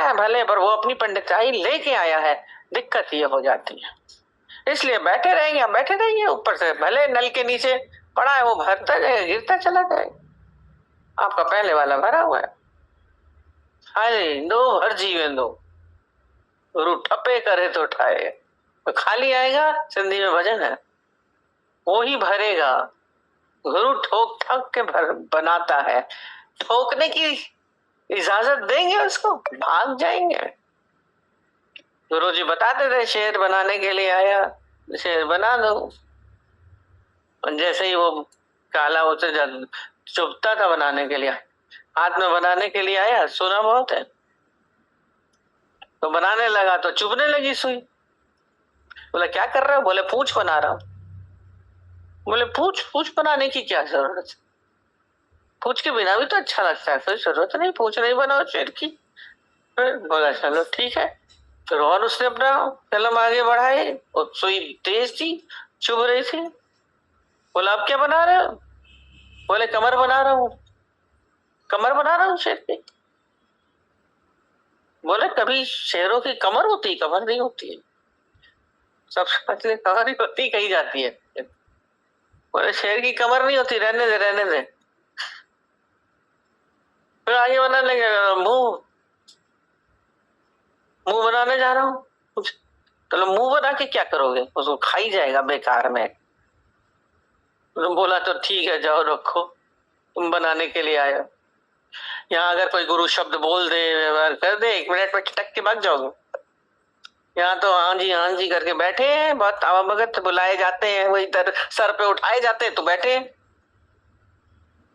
है भले, पर वो अपनी पंडिताई लेके आया है, दिक्कत ये हो जाती है। इसलिए बैठे रहेंगे, हम बैठे रहेंगे, ऊपर से भले नल के नीचे पड़ा है वो भरता जाएगा, गिरता चला जाएगा। आपका पहले वाला भरा हुआ है। हाय दो हर जीवन दो, गुरु ठप्पे करे तो ठाए। तो खाली आएगा, सिंधी में भजन है, वो ही भरेगा। गुरु ठोक ठक के बनाता है, ठोकने की इजाजत देंगे उसको, भाग जाएंगे। गुरु जी बताते थे शेर बनाने के लिए आया, शेर बना दो। जैसे ही वो काला होते चुभता था बनाने के लिए, हाथ में बनाने के लिए आया, सुना बहुत है, तो बनाने लगा तो चुभने लगी सुई। बोले क्या कर रहे हो? बोले पूंछ बना रहा हूं। बोले पूंछ पूंछ बनाने की क्या जरूरत है? पूंछ के बिना भी तो अच्छा लगता है, कोई जरूरत नहीं, पूंछ नहीं बनाओ शेर की। बोला चलो ठीक है। फिर और उसने अपना कलम आगे बढ़ाए और सुई तेज थी, चुभ रही थी। बोला अब क्या बना रहे हो? बोले कमर बना रहा हूं, कमर बना रहा हूं शेर की। बोले कभी शेरों की कमर होती, कमर नहीं होती है, सबसे पतली कमर ही होती, कही जाती है। बोले शेर की कमर नहीं होती, रहने दे रहने दे। फिर आगे बनाने लगे, मुंह मुंह बनाने जा रहा हूँ कुछ। तो मुंह बना के क्या करोगे? उसको खाई जाएगा बेकार में। तुम बोला तो ठीक है, जाओ रखो, तुम बनाने के लिए आए हो। यहाँ अगर कोई गुरु शब्द बोल दे, व्यवहार कर दे, 1 मिनट में ठिटक के भाग जाओगे। यहाँ तो हाँ जी करके बैठे हैं, बहुत आवभगत बुलाए जाते हैं, वही इधर सर पे उठाए जाते हैं तो बैठे हैं।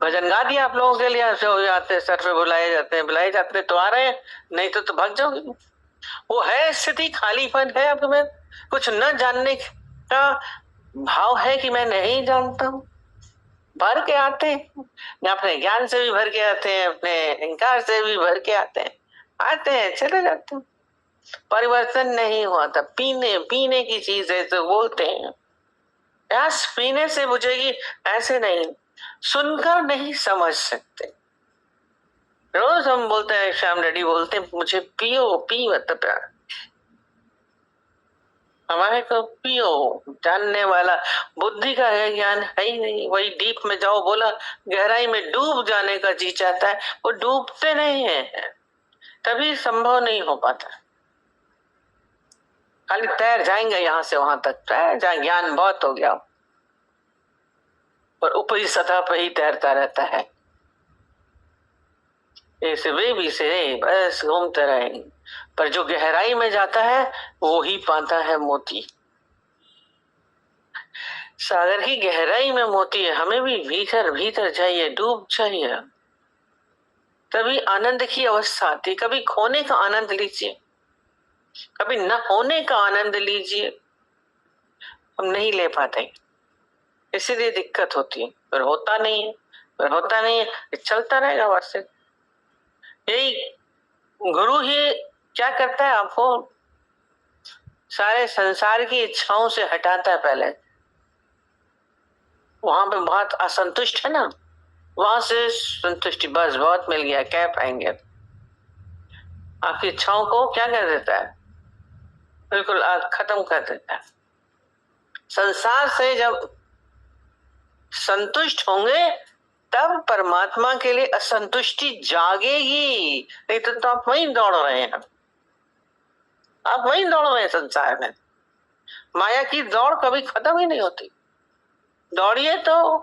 भजन गा दिया आप लोगों के लिए, हो जाते सर पे बुलाए जाते तो आ रहे हैं, नहीं तो भाग जाओगे। वो है स्थिति, खालीपन है अब में, कुछ न जानने का भाव है कि मैं नहीं जानता हूँ। भर के आते हैं, अपने ज्ञान से भी भर के आते हैं, अपने अहंकार से भी भर के आते हैं चले जाते हैं। परिवर्तन नहीं हुआ था। पीने पीने की चीज है तो बोलते हैं प्यास पीने से बुझेगी, ऐसे नहीं, सुनकर नहीं समझ सकते। रोज हम बोलते हैं, श्याम रेड्डी बोलते हैं मुझे पियो, पी मत प्यार, हमारे को पियो। जानने वाला बुद्धि का है, ज्ञान है ही नहीं। वही डीप में जाओ, बोला गहराई में डूब जाने का जी चाहता है, वो डूबते नहीं है, तभी संभव नहीं हो पाता। खाली तैर जाएंगे यहाँ से वहां तक, तैर जाए, ज्ञान बहुत हो गया, पर ऊपरी सतह पर ही तैरता रहता है। इस बेबी से बस घूमते रहेंगे, पर जो गहराई में जाता है वो ही पाता है मोती। सागर की गहराई में मोती है, हमें भी भीतर भीतर जाइए, डूब जाइए, तभी आनंद की अवस्था आती। कभी खोने का आनंद लीजिए, कभी न होने का आनंद लीजिए, हम नहीं ले पाते, इसीलिए दिक्कत होती है। पर होता नहीं है, पर होता नहीं है, चलता रहेगा बस। यही गुरु ही क्या करता है, आपको सारे संसार की इच्छाओं से हटाता है। पहले वहां पे बहुत असंतुष्ट है ना, वहां से संतुष्टि, बस बहुत मिल गया, क्या पाएंगे। आपकी इच्छाओं को क्या कर देता है, बिल्कुल खत्म कर देता है। संसार से जब संतुष्ट होंगे तब परमात्मा के लिए असंतुष्टि जागेगी, नहीं तो आप वहीं दौड़ रहे हैं, आप वहीं दौड़ रहे हैं संसार में। माया की दौड़ कभी खत्म ही नहीं होती। दौड़िए तो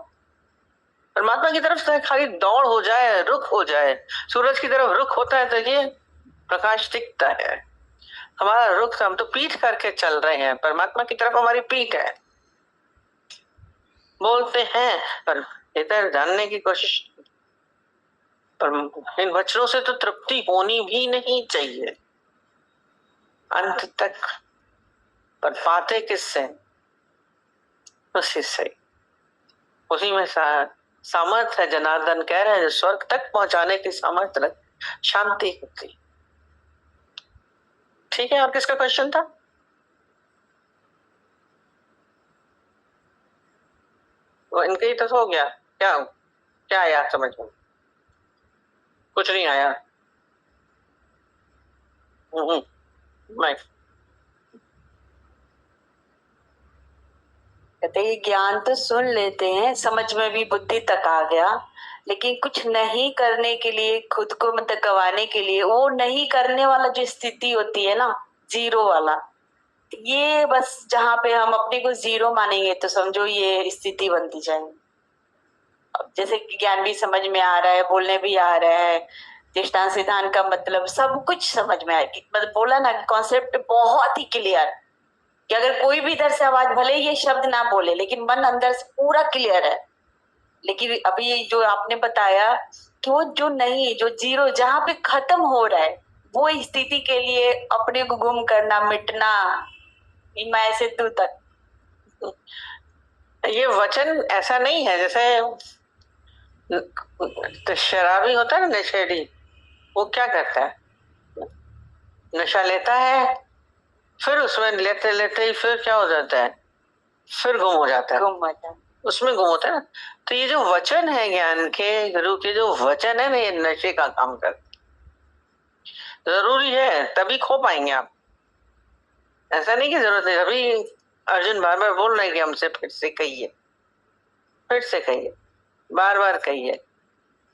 परमात्मा की तरफ से, खाली दौड़ हो जाए, रुख हो जाए। सूरज की तरफ रुख होता है, देखिए प्रकाश दिखता है। हमारा रुख, हम तो पीठ करके चल रहे हैं, परमात्मा की तरफ हमारी पीठ है। बोलते हैं पर इधर जानने की कोशिश, पर इन वचनों से तो तृप्ति होनी भी नहीं चाहिए अंत तक। पर पाते किससे? उसी से, उसी में सामर्थ है। जनार्दन कह रहे हैं स्वर्ग तक पहुंचाने की सामर्थ्य रख, शांति होती। ठीक है, और किसका क्वेश्चन था? वो इनके ही तो हो गया। क्या क्या आया समझ में? कुछ नहीं आया। मैं कहते ये ज्ञान तो सुन लेते हैं, समझ में भी बुद्धि तक आ गया, लेकिन कुछ नहीं करने के लिए, खुद को मतलब गंवाने के लिए, वो नहीं करने वाला जो स्थिति होती है ना, जीरो वाला, ये बस जहाँ पे हम अपने को जीरो मानेंगे तो समझो ये स्थिति बनती जाएगी। अब जैसे कि ज्ञान भी समझ में आ रहा है, बोलने भी आ रहा है, दृष्टांत सिद्धांत का मतलब सब कुछ समझ में आए, मतलब बोला ना कॉन्सेप्ट बहुत ही क्लियर, कि अगर कोई भी इधर से आवाज, भले ये शब्द ना बोले, लेकिन मन अंदर से पूरा क्लियर है। लेकिन अभी ये जो आपने बताया कि वो जो नहीं, जो जीरो जहाँ पे खत्म हो रहा है, वो स्थिति के लिए अपने को गुम करना, मिटना, मैं से तू तक। ये वचन ऐसा नहीं है जैसे तो शराबी होता है ना, नशेड़ी, वो क्या करता है, नशा लेता है, फिर उसमें लेते लेते ही फिर क्या हो जाता है, फिर गुम हो जाता है, गुम हो जाता है। उसमें गुम होता है ना। तो ये जो वचन है ज्ञान के, गुरु के जो वचन है ना, ये नशे का काम करते, जरूरी है तभी खो पाएंगे आप, ऐसा नहीं कि जरूरत है। अभी अर्जुन बार बार बोल रहे हैं कि हमसे फिर से कहिए, फिर से कहिए, बार बार कहिए।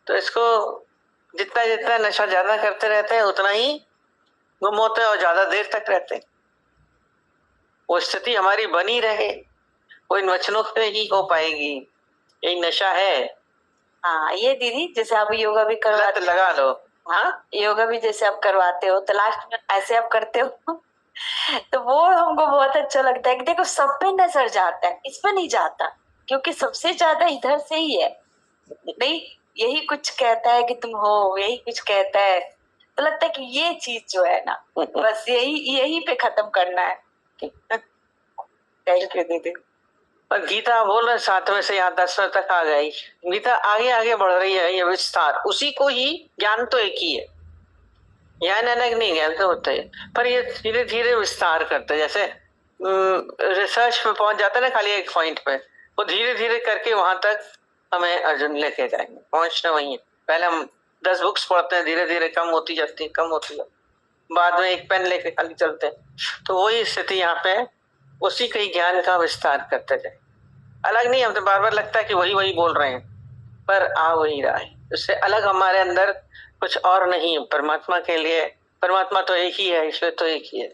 तो इसको जितना जितना नशा ज्यादा करते रहते हैं उतना ही गुम होते हैं और ज्यादा देर तक रहते हैं। वो स्थिति हमारी बनी रहे, वो इन वचनों से ही हो पाएगी, यही नशा है। हाँ, ये दीदी जैसे आप योगा भी लत करवाते लगा लो। हाँ, योगा भी जैसे आप करवाते हो तो लास्ट में ऐसे आप करते हो तो वो हमको बहुत अच्छा लगता है कि देखो सब पे नजर जाता है, इस पे नहीं जाता, क्योंकि सबसे ज्यादा इधर से ही है। नहीं, यही कुछ कहता है कि तुम हो, यही कुछ कहता है, तो लगता है कि ये चीज जो है ना, बस यही यही पे खत्म करना है। थैंक यू दीदी। और गीता बोल रहे 7वें से यहाँ 10वें तक आ गई, गीता आगे आगे बढ़ रही है, ये विस्तार उसी को ही, ज्ञान तो एक ही है, ज्ञान अलग नहीं, ज्ञान तो होता है, पर ये धीरे धीरे विस्तार करते हैं। जैसे रिसर्च में पहुंच जाता है ना खाली एक पॉइंट पे, वो धीरे धीरे करके वहां तक हमें अर्जुन लेके जाएंगे, पहुंचना वही है। पहले हम 10 बुक्स पढ़ते हैं, धीरे धीरे कम होती जाती है, कम होती जाती, बाद में एक पेन लेके खाली चलते हैं। तो वही स्थिति यहाँ पे है, उसी के ज्ञान का विस्तार करते जाए, अलग नहीं। हम तो बार बार लगता है कि वही वही बोल रहे हैं, पर आ वही रहा है, उससे अलग हमारे अंदर कुछ और नहीं है। परमात्मा के लिए, परमात्मा तो एक ही है, ईश्वर तो एक ही है।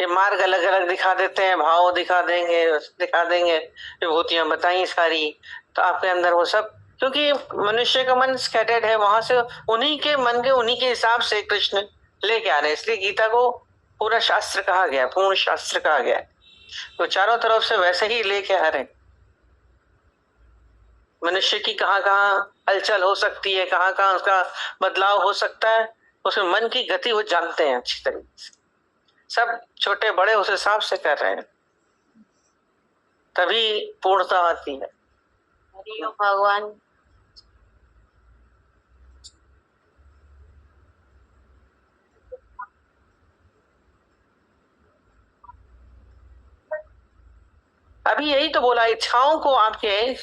ये मार्ग अलग अलग दिखा देते हैं, भाव दिखा देंगे, विभूतियां बताई सारी, तो आपके अंदर वो सब, क्योंकि मनुष्य का मन स्कैटर्ड है, वहां से उन्हीं के मन के उन्हीं के हिसाब से कृष्ण लेके आ रहे हैं। इसलिए गीता को पूरा शास्त्र कहा गया, पूर्ण शास्त्र कहा गया, तो चारों तरफ से वैसे ही लेके आ रहे हैं। मनुष्य की कहाँ कहाँ हलचल हो सकती है, कहाँ कहाँ उसका बदलाव हो सकता है, उसमें मन की गति वो जानते हैं अच्छी तरीके से, सब छोटे बड़े उस हिसाब से कर रहे हैं, तभी पूर्णता आती है। हरि ओम भगवान। अभी यही तो बोला, इच्छाओं को आपके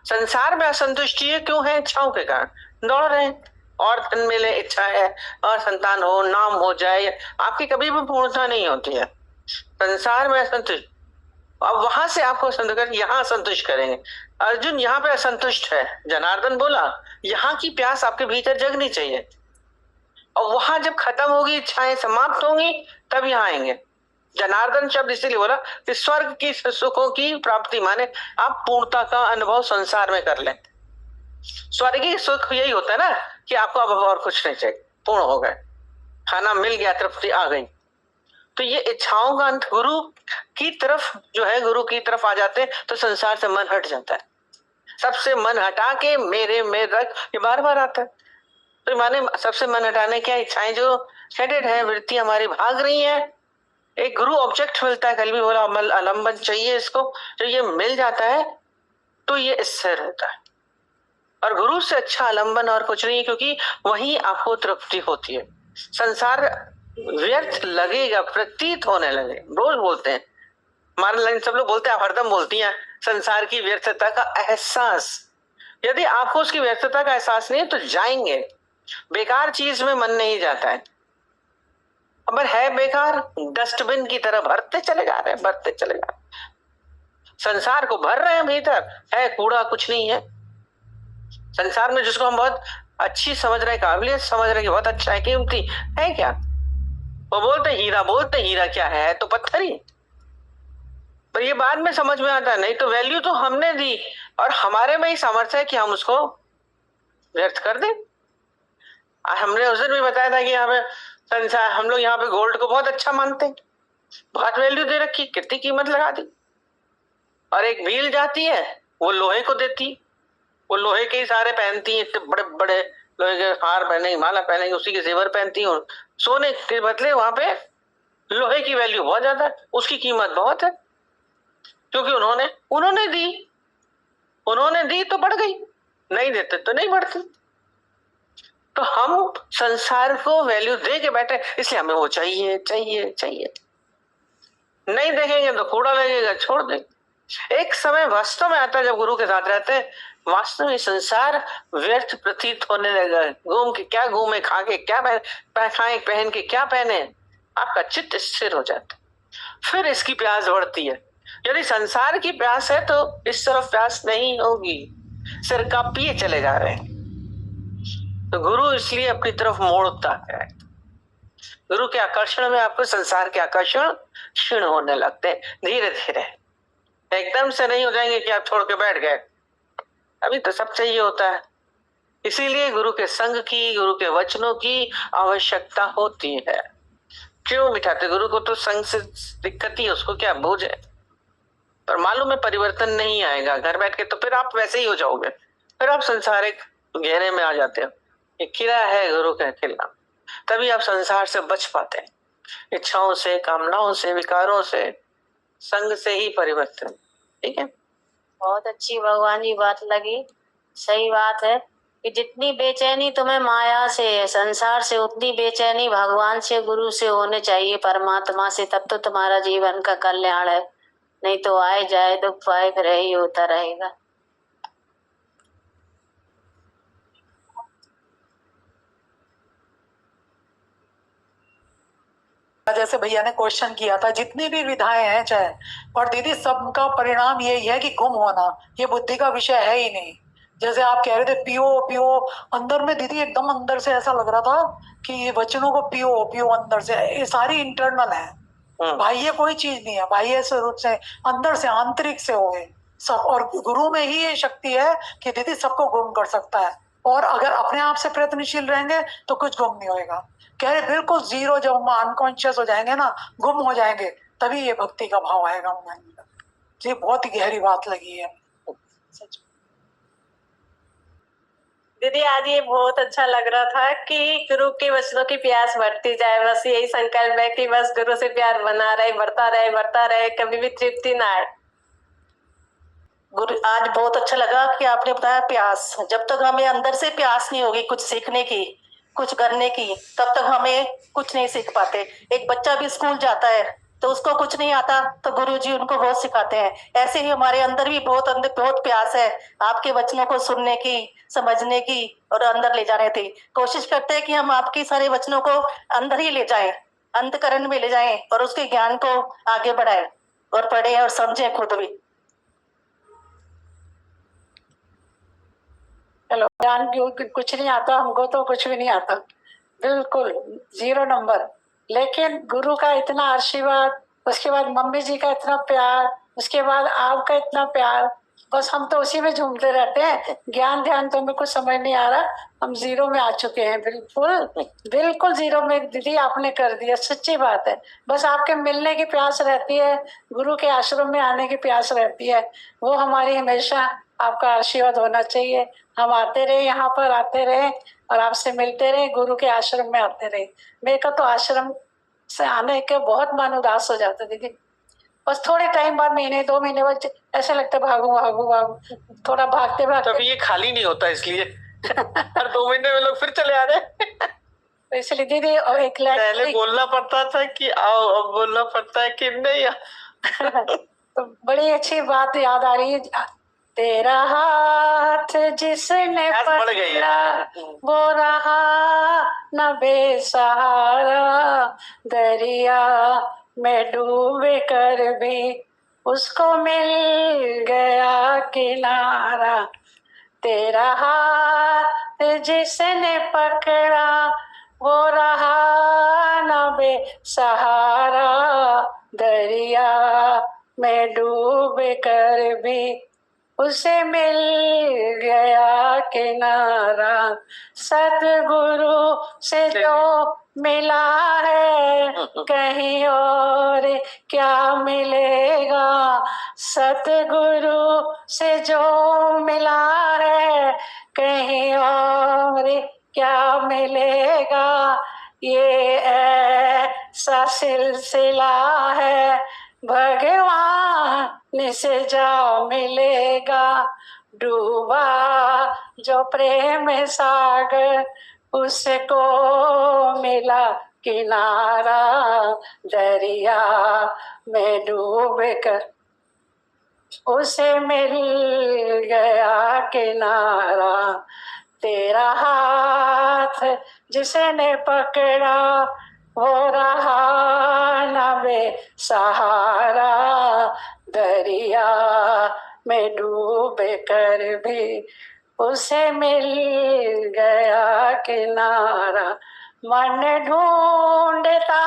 संसार में असंतुष्टि है, क्यों है? इच्छाओं के कारण दौड़ रहे हैं, और धन मिले इच्छा है, और संतान हो, नाम हो जाए, आपकी कभी भी पूर्णता नहीं होती है। संसार में असंतुष्ट, अब वहां से आपको संतुष्ट, यहाँ संतुष्ट करेंगे। अर्जुन यहाँ पे असंतुष्ट है, जनार्दन बोला यहाँ की प्यास आपके भीतर जगनी चाहिए, और वहां जब खत्म होगी, इच्छाएं समाप्त होंगी, तब यहाँ आएंगे। जनार्दन शब्द इसीलिए बोला कि स्वर्ग की सुखों की प्राप्ति, माने आप पूर्णता का अनुभव संसार में कर लें। स्वर्गीय सुख यही होता है ना कि आपको अब और कुछ नहीं चाहिए, पूर्ण हो गए, खाना मिल गया, तृप्ति आ गई। तो ये इच्छाओं का अंत, गुरु की तरफ जो है, गुरु की तरफ आ जाते हैं तो संसार से मन हट जाता है। सबसे मन हटा के मेरे में रख, ये बार बार आता है। तो माने सबसे मन हटाने क्या, इच्छाएं जो हेडेड है, वृत्ति हमारी भाग रही है, एक गुरु ऑब्जेक्ट मिलता है, कल भी बोला अमल आलम्बन चाहिए इसको, जो ये मिल जाता है तो ये स्थिर होता है। और गुरु से अच्छा आलम्बन और कुछ नहीं है, क्योंकि वहीं आपको तृप्ति होती है। संसार व्यर्थ लगेगा, प्रतीत होने लगे, रोज बोलते हैं, हमारे सब लोग बोलते हैं, आप हरदम बोलती हैं संसार की व्यर्थता का एहसास। यदि आपको उसकी व्यर्थता का एहसास नहीं है तो जाएंगे, बेकार चीज में मन नहीं जाता है। पर है बेकार, डस्टबिन की तरह भरते चले जा रहे हैं, भरते चले जा रहे हैं। संसार को भर रहे हैं, भीतर है कूड़ा, कुछ नहीं है संसार में। जिसको हम बहुत अच्छी समझ रहे, काबिलियत समझ रहे कि बहुत अच्छा है, कीमती है, क्या वो बोलते हीरा, बोलते हीरा क्या है, तो पत्थर ही। पर ये बाद में समझ में आता है, नहीं तो वैल्यू तो हमने दी और हमारे में ही सामर्थ्य है कि हम उसको व्यर्थ कर दें। हमने उस दिन भी बताया था कि हमें संसार, हम लोग यहाँ पे गोल्ड को बहुत अच्छा मानते हैं, बहुत वैल्यू दे रखी, कितनी कीमत लगा दी। और एक व्हील जाती है, वो लोहे को देती, वो लोहे के ही सारे पहनती है, इतने बड़े बड़े लोहे के हार पहनेंगे, माला पहनेंगे, उसी के जेवर पहनती है। सोने के बदले वहां पे लोहे की वैल्यू बहुत ज्यादा है, उसकी कीमत बहुत है, क्योंकि उन्होंने दी तो बढ़ गई, नहीं देते तो नहीं बढ़ती। तो हम संसार को वैल्यू दे के बैठे, इसलिए हमें वो चाहिए चाहिए चाहिए। नहीं देखेंगे तो कूड़ा लगेगा, छोड़ दे। एक समय वास्तव में आता है जब गुरु के साथ रहते हैं, वास्तव में संसार व्यर्थ प्रतीत होने लगा। घूम के क्या घूमे, खा के क्या खाए, पहन के क्या पहने, आपका चित्त स्थिर हो जाता। फिर इसकी प्यास बढ़ती है। यदि संसार की प्यास है तो इस तरफ प्यास नहीं होगी, सिर का पिए चले जा रहे हैं। तो गुरु इसलिए अपनी तरफ मोड़ता है। गुरु के आकर्षण में आपको संसार के आकर्षण क्षीण होने लगते हैं, धीरे धीरे। एकदम से नहीं हो जाएंगे कि आप छोड़ के बैठ गए, अभी तो सब चाहिए होता है। इसीलिए गुरु के संग की, गुरु के वचनों की आवश्यकता होती है। क्यों बिठाते? गुरु को तो संग से दिक्कत ही, उसको क्या बोझ है। पर मालूम है परिवर्तन नहीं आएगा घर बैठ के, तो फिर आप वैसे ही हो जाओगे, फिर आप संसारिक घेरे में आ जाते हो। ये किला है गुरु का किला, तभी आप संसार से बच पाते हैं। इच्छाओं से, कामनाओं से, विकारों से, संग से ही परिवर्तन। ठीक है, बहुत अच्छी भगवान जी बात लगी। सही बात है कि जितनी बेचैनी तुम्हें माया से है, संसार से, उतनी बेचैनी भगवान से, गुरु से होने चाहिए, परमात्मा से। तब तो तुम्हारा जीवन का कल्याण है, नहीं तो आए जाए दुख पाए फिर ही होता रहेगा। जैसे भैया ने क्वेश्चन किया था, जितनी भी विधाएं हैं चाहे, और दीदी सबका परिणाम यही है कि गुम होना, ये बुद्धि का विषय है ही नहीं। जैसे आप कह रहे थे पियो पियो, अंदर में दीदी एकदम अंदर से ऐसा लग रहा था कि ये वचनों को पियो पियो अंदर से, ये सारी इंटरनल है, बाह्य कोई चीज नहीं है, बाह्य से रूप से, अंदर से, आंतरिक से हो गए सब। और गुरु में ही ये शक्ति है कि दीदी सबको गुम कर सकता है। और अगर अपने आप से प्रयत्नशील रहेंगे तो कुछ गुम नहीं होएगा। कह रहे बिल्कुल जीरो, जब हम अनकॉन्शियस हो जाएंगे ना, गुम हो जाएंगे, तभी ये भक्ति का भाव आएगा हमारे अंदर। ये बहुत ही गहरी बात लगी है सच। दीदी आज ये बहुत अच्छा लग रहा था कि गुरु के वचनों की प्यास बढ़ती जाए। बस यही संकल्प है कि बस गुरु से प्यार बना रहे, बढ़ता रहे, बढ़ता रहे, कभी भी तृप्ति ना आए। गुरु आज बहुत अच्छा लगा कि आपने बताया प्यास। जब तक हमें अंदर से प्यास नहीं होगी कुछ सीखने की, कुछ करने की, तब तक हमें कुछ नहीं सीख पाते। एक बच्चा भी स्कूल जाता है तो उसको कुछ नहीं आता, तो गुरुजी उनको बहुत सिखाते हैं। ऐसे ही हमारे अंदर भी बहुत प्यास है आपके वचनों को सुनने की, समझने की और अंदर ले जाने की। कोशिश करते हैं कि हम आपके सारे वचनों को अंदर ही ले जाएं, अंतकरण में ले जाएं और उसके ज्ञान को आगे बढ़ाएं और पढ़ें और समझें खुद भी। चलो, ज्ञान कुछ नहीं आता, हमको तो कुछ भी नहीं आता, बिल्कुल 0 नंबर। लेकिन गुरु का इतना आशीर्वाद, उसके बाद मम्मी जी का इतना प्यार, उसके बाद आपका इतना प्यार, बस हम तो उसी में झूमते रहते हैं। ज्ञान ध्यान तो हमें कुछ समझ नहीं आ रहा, हम 0 में आ चुके हैं, बिल्कुल बिल्कुल 0 में। दीदी आपने कर दिया, सच्ची बात है। बस आपके मिलने की प्यास रहती है, गुरु के आश्रम में आने की प्यास रहती है, वो हमारी हमेशा आपका आशीर्वाद होना चाहिए। हम आते रहे, यहाँ पर आते रहे और आपसे मिलते रहे, गुरु के आश्रम में आते रहे। मेरे का तो आश्रम से आने के बहुत मन उदास हो जाता दीदी। बस थोड़े टाइम बाद, महीने 2 महीने बाद ऐसा लगता भागू भागू भागू, थोड़ा भागते भागते। तभी ये खाली नहीं होता, इसलिए हर 2 महीने में लोग फिर चले आ रहे। तो इसलिए दीदी और एक पहले बोलना पड़ता था कि आओ, अब बोलना पड़ता है कि नहीं। तो बड़ी अच्छी बात याद आ रही है। तेरा हाथ जिसने प्यास बढ़ गई है। पकड़ा वो रहा न बेसहारा, दरिया में डूब कर भी उसको मिल गया किनारा। तेरा हाथ जिसने पकड़ा वो रहा न बेसहारा, दरिया में डूब कर भी उसे मिल गया किनारा। सतगुरु से जो मिला है कहीं और क्या मिलेगा। सतगुरु से जो मिला है कहीं और क्या मिलेगा। ये ऐसा सिलसिला है भगवान से जा मिलेगा। डूबा जो प्रेम सागर उसको मिला किनारा, दरिया में डूब कर उसे मिल गया किनारा। तेरा हाथ जिसने पकड़ा वो रहा न बेसहारा, दरिया में डूब कर भी उसे मिल गया किनारा। मन ढूंढता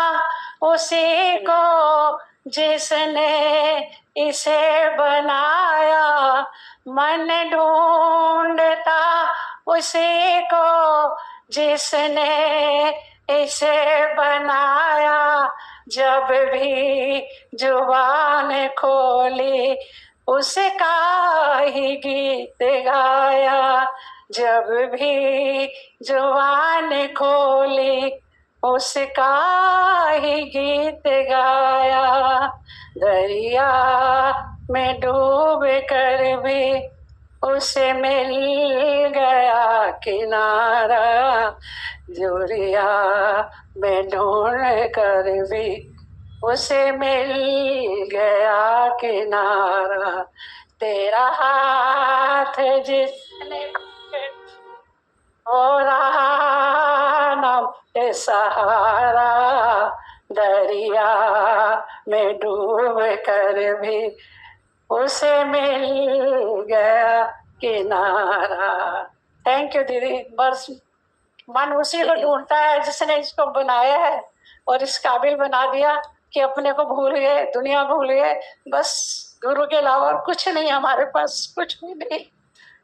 उसी को जिसने इसे बनाया, मन ढूंढता उसी को जिसने इसे बनाया। जब भी जुबान खोली उसका ही गीत गाया। जब भी जुबान खोली उसका ही गीत गाया। दरिया में डूब कर भी उसे मिल गया किनारा। दरिया में ढूंढ कर भी उसे मिल गया किनारा। तेरा हाथ जिसने वो रहा न सहारा, दरिया में डूब कर भी उसे मिल गया किनारा। थैंक यू दीदी। बस मन उसी को ढूंढता है जिसने इसको बनाया है और इस काबिल बना दिया कि अपने को भूल गए, दुनिया भूल गए। बस गुरु के अलावा कुछ नहीं हमारे पास, कुछ भी नहीं,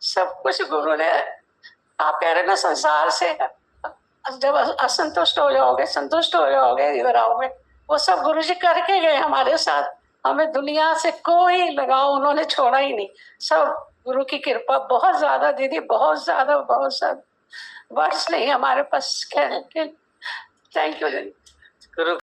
सब कुछ गुरु ने। आप कह रहे ना संसार से जब असंतुष्ट हो जाओगे, संतुष्ट हो जाओगे, इधर आओगे, वो सब गुरु जी करके गए हमारे साथ। हमें दुनिया से कोई लगाव उन्होंने छोड़ा ही नहीं। सब गुरु की कृपा बहुत ज्यादा दीदी, बहुत ज्यादा, बहुत ज्यादा। वर्ड्स नहीं हमारे पास कहने के। थैंक यू दीदी। गुरु